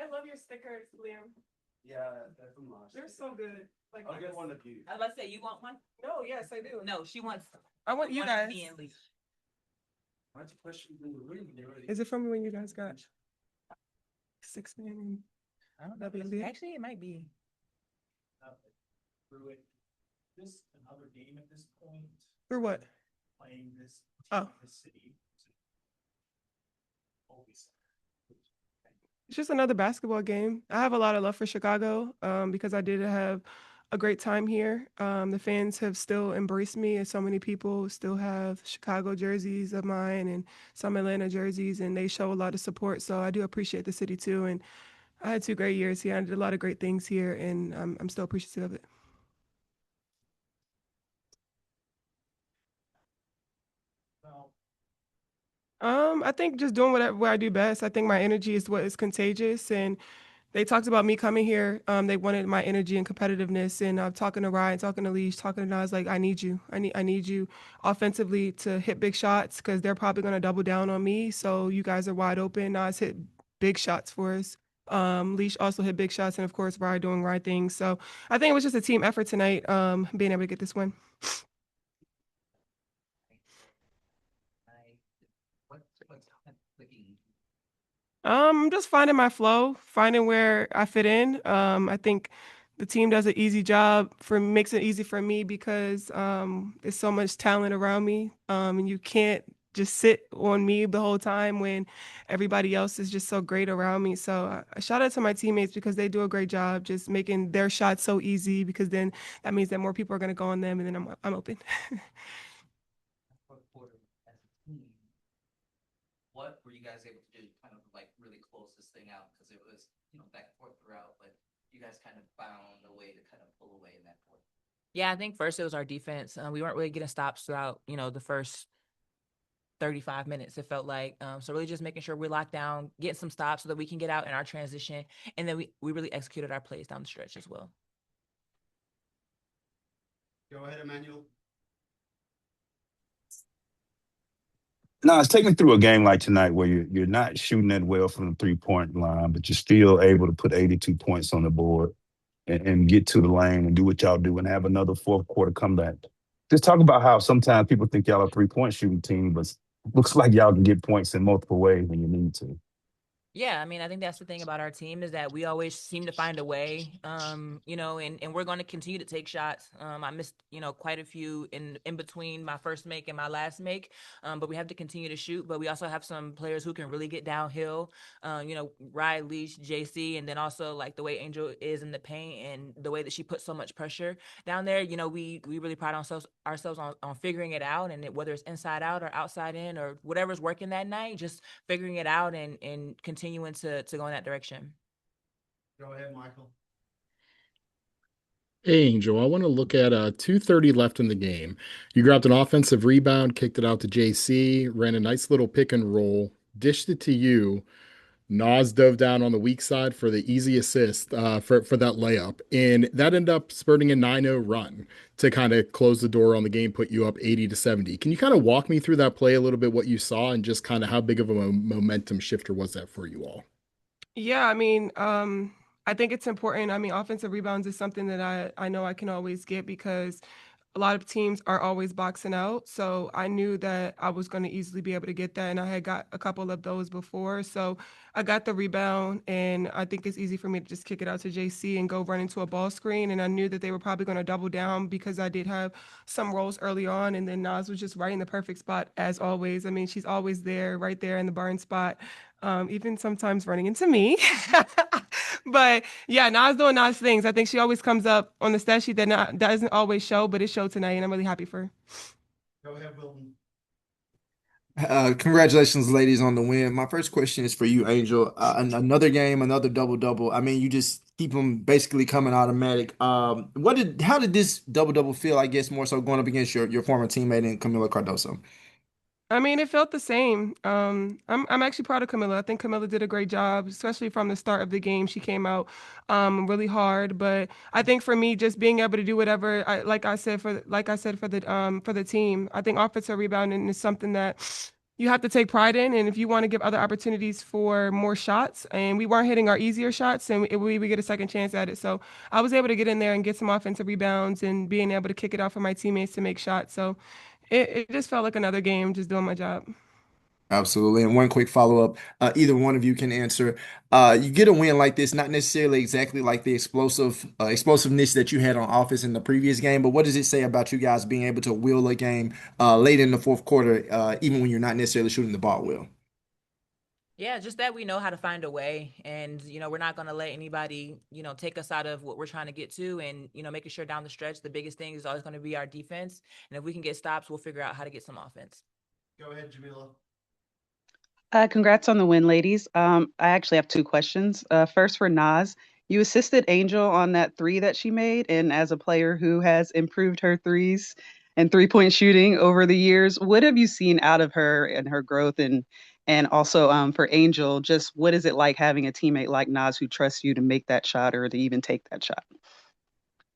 I love your stickers, Liam. Yeah, that's a must. They're so good. Like, I'll get one of you. I was about to say, you want one? no, yes, I do. No, she wants I want you one of guys. me and Lee. Why don't you push me in the room? Is it from when you guys got 6-man? I don't know. WNBA? Actually, it might be. Through it. This another game at this point. For what? Playing this. Oh. This city. Always. It's just another basketball game. I have a lot of love for Chicago because I did have a great time here. The fans have still embraced me, and so many people still have Chicago jerseys of mine and some Atlanta jerseys, and they show a lot of support. So I do appreciate the city too. And I had 2 great years here. I did a lot of great things here, and I'm still appreciative of it. I think just doing what I do best. I think my energy is what is contagious, and they talked about me coming here. They wanted my energy and competitiveness, and I'm talking to Ryan, talking to Leash, talking to Nas. Like, I need you. I need you offensively to hit big shots because they're probably going to double down on me. So you guys are wide open. Nas hit big shots for us. Leash also hit big shots, and of course, Ryan doing right things. So I think it was just a team effort tonight, being able to get this win. I'm just finding my flow, finding where I fit in. I think the team does an easy job makes it easy for me because there's so much talent around me, and you can't just sit on me the whole time when everybody else is just so great around me. So shout out to my teammates because they do a great job just making their shots so easy because then that means that more people are going to go on them, and then I'm open. What were you guys able to do to kind of like really close this thing out? Because it was, back and forth throughout, but you guys kind of found a way to kind of pull away in that fourth. Yeah, I think first it was our defense. We weren't really getting stops throughout, the first 35 minutes, it felt like. So really just making sure we're locked down, getting some stops so that we can get out in our transition. And then we really executed our plays down the stretch as well. Go ahead, Emmanuel. No, take me through a game like tonight where you're not shooting that well from the 3-point line, but you're still able to put 82 points on the board and get to the lane and do what y'all do and have another fourth quarter comeback. Just talk about how sometimes people think y'all a 3-point shooting team, but looks like y'all can get points in multiple ways when you need to. Yeah, I mean, I think that's the thing about our team is that we always seem to find a way, and we're going to continue to take shots. I missed, quite a few in between my first make and my last make, but we have to continue to shoot. But we also have some players who can really get downhill, Rye, Leash, JC, and then also like the way Angel is in the paint and the way that she puts so much pressure down there. We really pride ourselves on figuring it out, and whether it's inside out or outside in or whatever's working that night, just figuring it out and continuing to go in that direction. Go ahead, Michael. Hey, Angel, I want to look at 2:30 left in the game. You grabbed an offensive rebound, kicked it out to JC, ran a nice little pick and roll, dished it to you. Nas dove down on the weak side for the easy assist for that layup. And that ended up spurting a 9-0 run to kind of close the door on the game, put you up 80-70. Can you kind of walk me through that play a little bit, what you saw, and just kind of how big of a momentum shifter was that for you all? Yeah, I mean, I think it's important. I mean, offensive rebounds is something that I know I can always get because a lot of teams are always boxing out. So I knew that I was going to easily be able to get that. And I had got a couple of those before. So I got the rebound. And I think it's easy for me to just kick it out to JC and go run into a ball screen. And I knew that they were probably going to double down because I did have some rolls early on. And then Nas was just right in the perfect spot as always. I mean, she's always there, right there in the burn spot. Even sometimes running into me. But yeah, Nas doing Nas things. I think she always comes up on the stat sheet that doesn't always show, but it showed tonight, and I'm really happy for her. Go ahead, Wilton. Congratulations, ladies, on the win. My first question is for you, Angel. Another game, another double double. I mean, you just keep them basically coming automatic. How did this double double feel? I guess more so going up against your former teammate in Camila Cardoso. I mean, it felt the same. I'm actually proud of Camilla. I think Camilla did a great job, especially from the start of the game. She came out really hard, but I think for me, just being able to do whatever, like I said for the team, I think offensive rebounding is something that you have to take pride in, and if you want to give other opportunities for more shots, and we weren't hitting our easier shots, and we get a second chance at it. So I was able to get in there and get some offensive rebounds and being able to kick it off for my teammates to make shots. So it just felt like another game, just doing my job. Absolutely. And one quick follow-up, either one of you can answer. You get a win like this, not necessarily exactly like the explosiveness that you had on offense in the previous game, but what does it say about you guys being able to will a game late in the fourth quarter, even when you're not necessarily shooting the ball well? Yeah, just that we know how to find a way, and we're not going to let anybody take us out of what we're trying to get to, and making sure down the stretch the biggest thing is always going to be our defense, and if we can get stops, we'll figure out how to get some offense. Go ahead, Jamila. Congrats on the win, ladies. I actually have two questions. First for Nas, you assisted Angel on that three that she made, and as a player who has improved her threes and 3-point shooting over the years, what have you seen out of her and her growth, and also for Angel, just what is it like having a teammate like Nas who trusts you to make that shot or to even take that shot?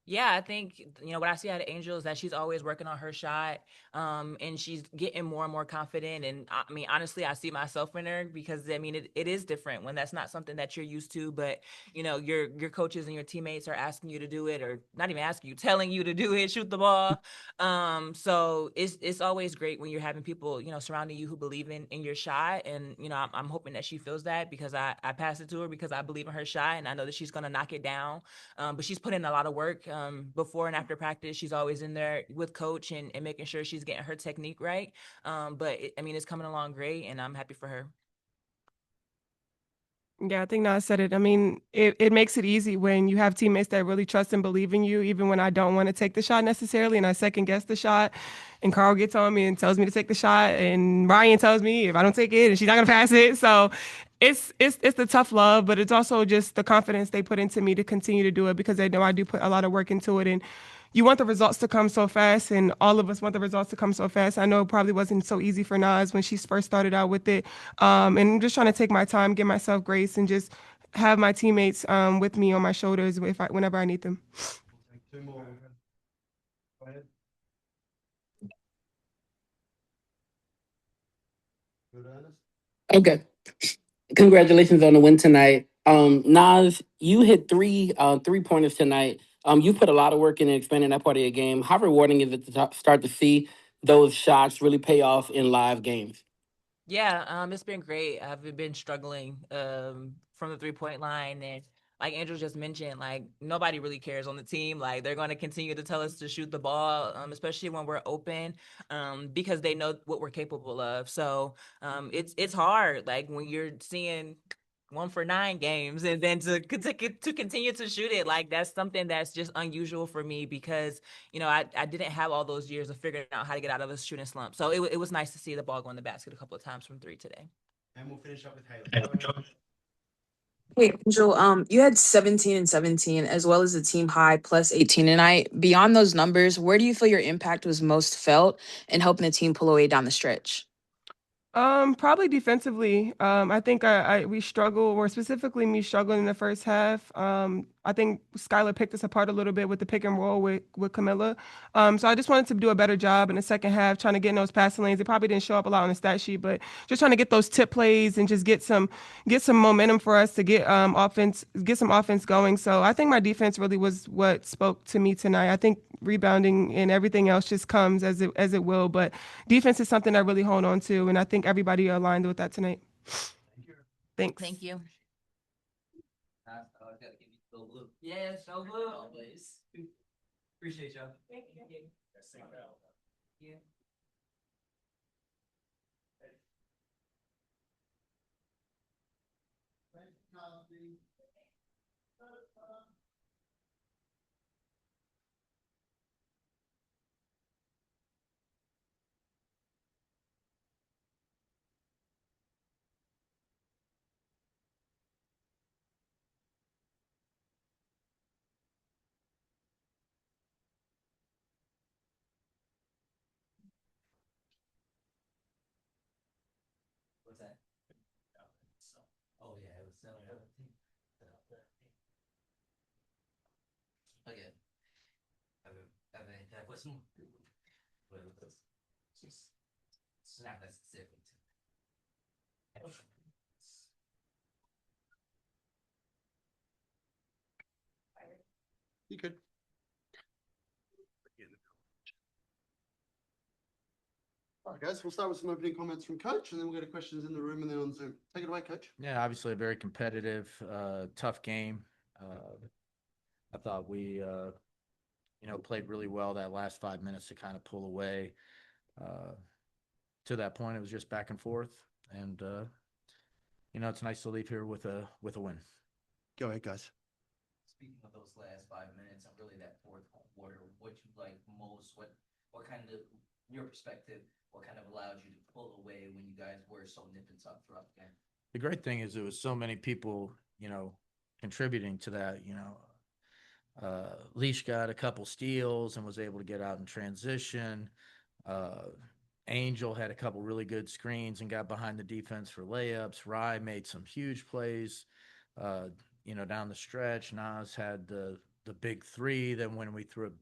Yeah, I think what I see out of Angel is that she's always working on her shot, and she's getting more and more confident. And I mean, honestly, I see myself in her because I mean, it is different when that's not something that you're used to. But your coaches and your teammates are asking you to do it, or not even asking you, telling you to do it, shoot the ball. So it's always great when you're having people surrounding you who believe in your shot, and I'm hoping that she feels that because I pass it to her because I believe in her shot, and I know that she's gonna knock it down. But she's put in a lot of work before and after practice. She's always in there with coach and making sure she's getting her technique right. But I mean, it's coming along great, and I'm happy for her. Yeah, I think Nas said it. I mean, it makes it easy when you have teammates that really trust and believe in you, even when I don't want to take the shot necessarily, and I second guess the shot. And Karl gets on me and tells me to take the shot, and Ryan tells me if I don't take it, and she's not gonna pass it. So it's the tough love, but it's also just the confidence they put into me to continue to do it because they know I do put a lot of work into it. And you want the results to come so fast, and all of us want the results to come so fast. I know it probably wasn't so easy for Nas when she first started out with it. And I'm just trying to take my time, give myself grace, and just have my teammates with me on my shoulders whenever I need them. We'll take two more. Go ahead. Good, Ernest. Okay. Congratulations on the win tonight. Nas, you hit three-pointers tonight. You put a lot of work in expanding that part of your game. How rewarding is it to start to see those shots really pay off in live games? Yeah, it's been great. I've been struggling from the 3-point line, and like Andrew just mentioned, like nobody really cares on the team. Like they're going to continue to tell us to shoot the ball, especially when we're open, because they know what we're capable of. So it's hard. Like when you're seeing 1 for 9 games, and then to continue to shoot it, like that's something that's just unusual for me because I didn't have all those years of figuring out how to get out of a shooting slump. So it was nice to see the ball go in the basket a couple of times from 3 today. And we'll finish up with Haley. Go ahead. Hey, Angel, you had 17 and 17 as well as the team high plus 18 tonight. Beyond those numbers, where do you feel your impact was most felt in helping the team pull away down the stretch? Probably defensively. I think we struggle, or specifically me struggling in the first half. I think Skylar picked us apart a little bit with the pick and roll with Camilla. So I just wanted to do a better job in the second half, trying to get in those passing lanes. It probably didn't show up a lot on the stat sheet, but just trying to get those tip plays and just get some momentum for us to get some offense going. So I think my defense really was what spoke to me tonight. I think rebounding and everything else just comes as it will, but defense is something I really hold on to, and I think everybody aligned with that tonight. Thanks. Thank you. Yeah, so blue. Always. Appreciate y'all. Thank you. Yeah. What's that? Oh yeah, it was selling everything. Okay. That was snap that specific. You could. All right, guys, we'll start with some opening comments from Coach, and then we'll go to questions in the room and then on Zoom. Take it away, Coach. Yeah, obviously a very competitive, tough game. I thought we, played really well that last 5 minutes to kind of pull away. To that point, it was just back and forth, and it's nice to leave here with a win. Go ahead, guys. Speaking of those last 5 minutes and really that fourth quarter, what you like most, what kind of your perspective, what kind of allowed you to pull away when you guys were so nip and tuck throughout the game? The great thing is there was so many people, contributing to that. Leash got a couple steals and was able to get out in transition. Angel had a couple really good screens and got behind the defense for layups. Rye made some huge plays, down the stretch. Nas had the big three. Then when we threw it,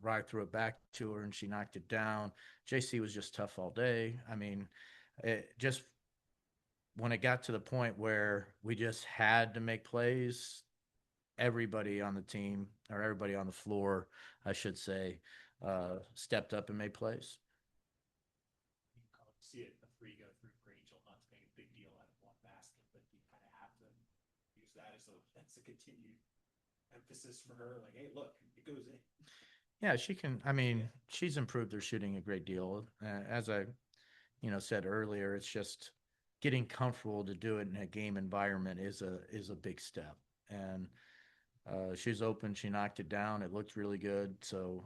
Rye threw it back to her and she knocked it down. JC was just tough all day. I mean, it just when it got to the point where we just had to make plays, everybody on the team, or everybody on the floor, I should say, stepped up and made plays. See it, a three go through for Angel, not to make a big deal out of one basket, but you kind of have to use that as a continued emphasis for her. Like, hey, look, it goes in. Yeah, she can. I mean, she's improved her shooting a great deal. As I, said earlier, it's just getting comfortable to do it in a game environment is a big step. And she's open. She knocked it down. It looked really good. So,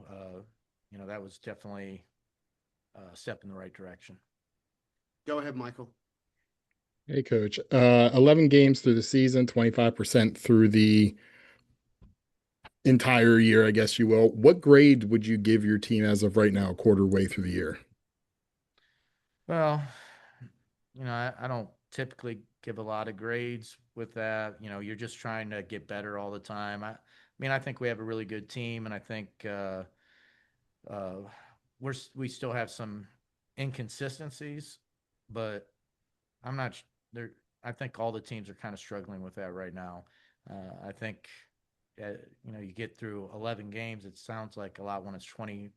that was definitely a step in the right direction. Go ahead, Michael. Hey, Coach. 11 games through the season, 25% through the entire year, I guess you will. What grade would you give your team as of right now, quarter way through the year? Well, I don't typically give a lot of grades with that. You're just trying to get better all the time. I mean, I think we have a really good team, and I think we still have some inconsistencies, but I'm not there. I think all the teams are kind of struggling with that right now. I think, you get through 11 games. It sounds like a lot when it's 25%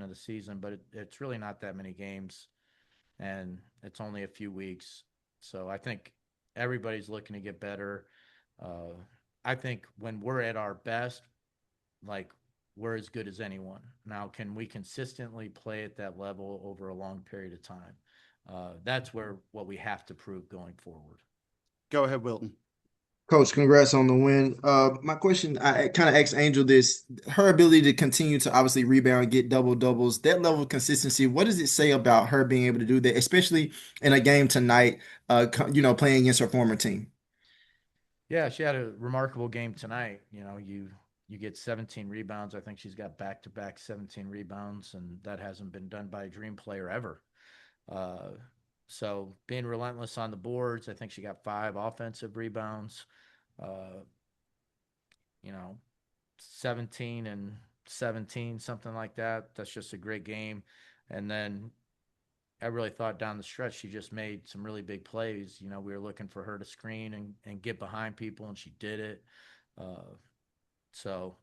of the season, but it's really not that many games. and it's only a few weeks. So I think everybody's looking to get better. I think when we're at our best, like we're as good as anyone. Now, can we consistently play at that level over a long period of time? That's where what we have to prove going forward. Go ahead, Wilton. Coach, congrats on the win. My question, I kind of asked Angel this, her ability to continue to obviously rebound, get double doubles, that level of consistency, what does it say about her being able to do that, especially in a game tonight, playing against her former team? Yeah, she had a remarkable game tonight. You get 17 rebounds. I think she's got back-to-back 17 rebounds, and that hasn't been done by a dream player ever. Uh, so being relentless on the boards, I think she got 5 offensive rebounds. Uh, you know, 17 and 17, something like that. That's just a great game. And then I really thought down the stretch she just made some really big plays. We were looking for her to screen and get behind people, and she did it. So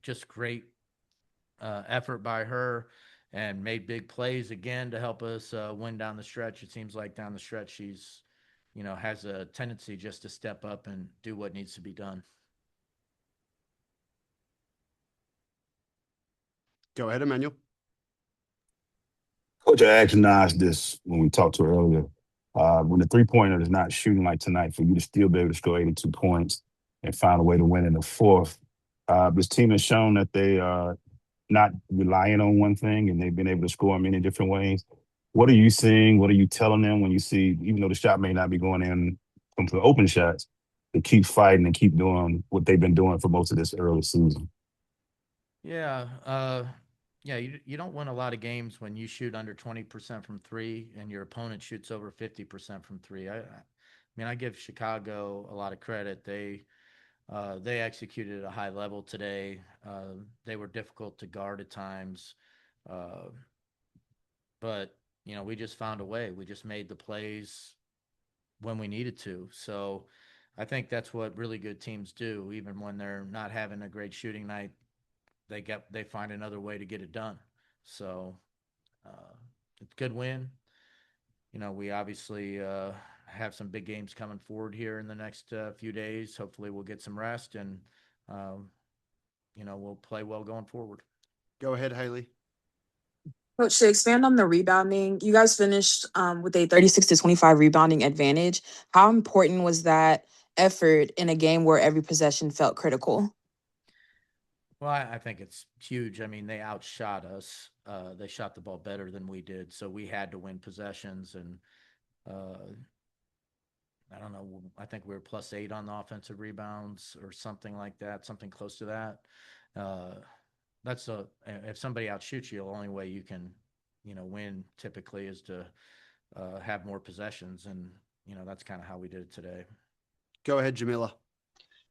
just great effort by her, and made big plays again to help us win down the stretch. It seems like down the stretch she's, has a tendency just to step up and do what needs to be done. Go ahead, Emmanuel. Coach, I asked Nas this when we talked to her earlier. When the three-pointer is not shooting like tonight, for you to still be able to score 82 points and find a way to win in the fourth, this team has shown that they are not relying on one thing, and they've been able to score in many different ways. What are you seeing? What are you telling them when you see, even though the shot may not be going in from the open shots, to keep fighting and keep doing what they've been doing for most of this early season? Yeah. Yeah, you don't win a lot of games when you shoot under 20% from three and your opponent shoots over 50% from three. I mean, I give Chicago a lot of credit. They executed at a high level today. They were difficult to guard at times, uh, but we just found a way. We just made the plays when we needed to. So I think that's what really good teams do. Even when they're not having a great shooting night, they find another way to get it done. So it's a good win. We obviously have some big games coming forward here in the next few days. Hopefully, we'll get some rest, and um, we'll play well going forward. Go ahead, Haley. Coach, to expand on the rebounding, you guys finished with a 36-25 rebounding advantage. How important was that effort in a game where every possession felt critical? Well, I think it's huge. I mean, they outshot us. They shot the ball better than we did, so we had to win possessions. And I don't know. I think we were +8 on the offensive rebounds or something like that, something close to that. Uh, if somebody outshoots you, the only way you can, win typically is to have more possessions, and that's kind of how we did it today. Go ahead, Jamila.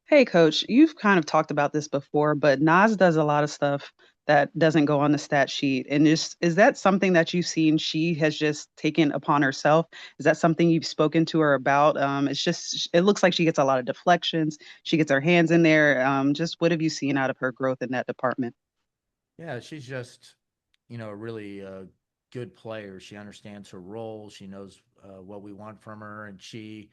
Hey, coach, you've kind of talked about this before, but Nas does a lot of stuff that doesn't go on the stat sheet. And is that something that you've seen she has just taken upon herself? Is that something you've spoken to her about? It looks like she gets a lot of deflections. She gets her hands in there. Just what have you seen out of her growth in that department? Yeah, she's just, a really good player. She understands her role. She knows what we want from her, and she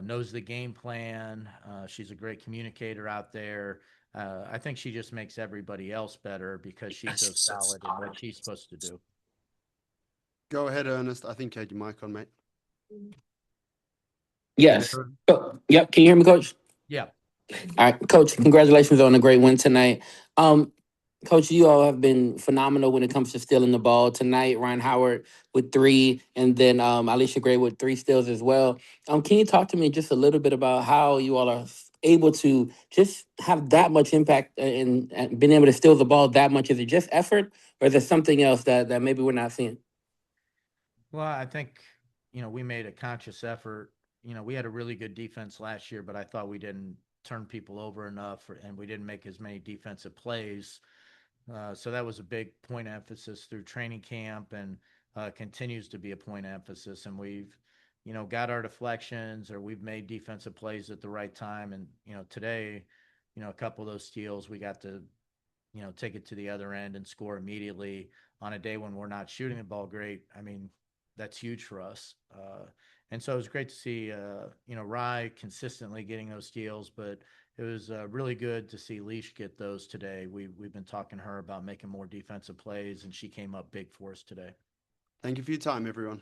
knows the game plan. She's a great communicator out there. I think she just makes everybody else better because she's so solid in what she's supposed to do. Go ahead, Ernest. I think you had your mic on, mate. Yes. Oh, yep. Can you hear me, Coach? Yeah. All right, Coach. Congratulations on a great win tonight. Coach, you all have been phenomenal when it comes to stealing the ball tonight. Ryan Howard with 3, and then Alicia Gray with 3 steals as well. Can you talk to me just a little bit about how you all are able to just have that much impact and being able to steal the ball that much? Is it just effort, or is there something else that maybe we're not seeing? Well, I think, we made a conscious effort. We had a really good defense last year, but I thought we didn't turn people over enough, and we didn't make as many defensive plays. So that was a big point of emphasis through training camp, and continues to be a point of emphasis. And we've, got our deflections, or we've made defensive plays at the right time. And, today, a couple of those steals, we got to, take it to the other end and score immediately. on a day when we're not shooting the ball great, I mean, that's huge for us. And so it was great to see, Rye consistently getting those steals, but it was really good to see Leash get those today. We've been talking to her about making more defensive plays, and she came up big for us today. Thank you for your time, everyone.